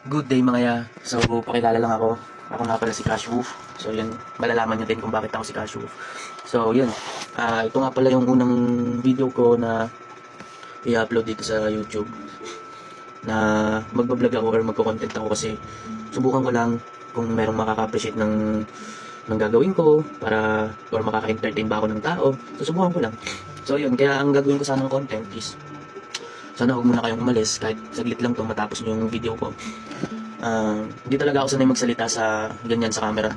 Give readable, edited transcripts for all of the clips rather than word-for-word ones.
Good day mga ya. So, pakilala lang ako. Ako nga pala si Cash Wolf. So, yun, malalaman nyo din kung bakit ako si Cash Wolf. So, yun. Ito nga pala yung unang video ko na i-upload dito sa YouTube. Na magbablog ako or magko-content ako kasi subukan ko lang kung merong makaka-appreciate ng gagawin ko para or makaka-entertain ba ako ng tao. So, subukan ko lang. So, yun. Kaya ang gagawin ko sana ng content is sana huwag muna kayong umalis kahit saglit lang to matapos nyo yung video ko. Hindi talaga ako sanay magsalita sa ganyan sa camera.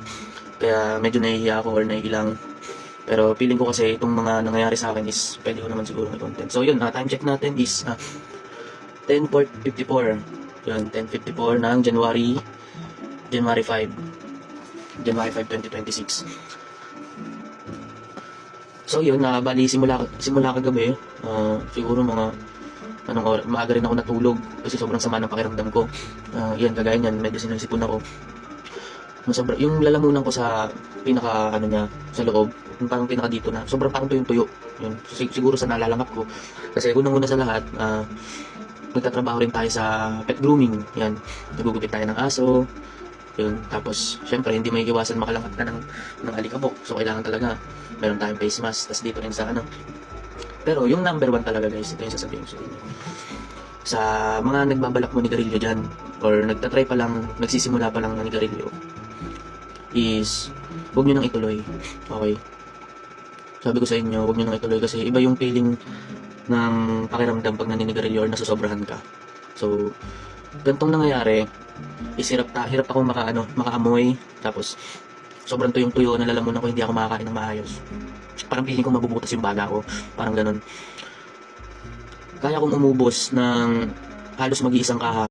Kaya medyo nahihiya ako or nahihilang. Pero feeling ko kasi itong mga nangyayari sa akin is pwede ko naman siguro may content. So yun, time check natin is 10:54. Yun, 10:54 ng January 5. January 5, 2026. So yun, bali simula kagabi, siguro mga maaga rin ako natulog kasi sobrang sama ng pakiramdam ko. Yan, kagaya niyan, medyo sinisipon ako. Yung lalamunan ko sa pinaka niya, sa loob, yung parang pinaka dito na, sobrang parang tuyo. Yun, siguro sa nalalangap ko. Kasi unang-una sa lahat, nagtatrabaho rin tayo sa pet grooming. Yan, nagugupit tayo ng aso. Yun, tapos syempre hindi may iwasan makalangat ka ng alikabok. So kailangan talaga meron tayong face mask. Tapos dito rin sa pero yung number 1 talaga guys, ito yung sasabihin ko sa inyo. Sa mga nagbabalak mo ni Garillo dyan, or nagtatry pa lang, nagsisimula pa lang ng Garillo, is huwag nyo nang ituloy. Okay? Sabi ko sa inyo, huwag nyo nang ituloy kasi iba yung feeling ng pakiramdam pag naninigarilyo or nasosobrahan ka. So, gantong nangyayari, is hirap ako makaamoy, tapos sobrang tuyong-tuyo, nalalamunan ko hindi ako makakain ng maayos. Parang feeling ko mabubutas yung baga ko. Parang ganun. Kaya kong umubos ng halos mag-iisang kaha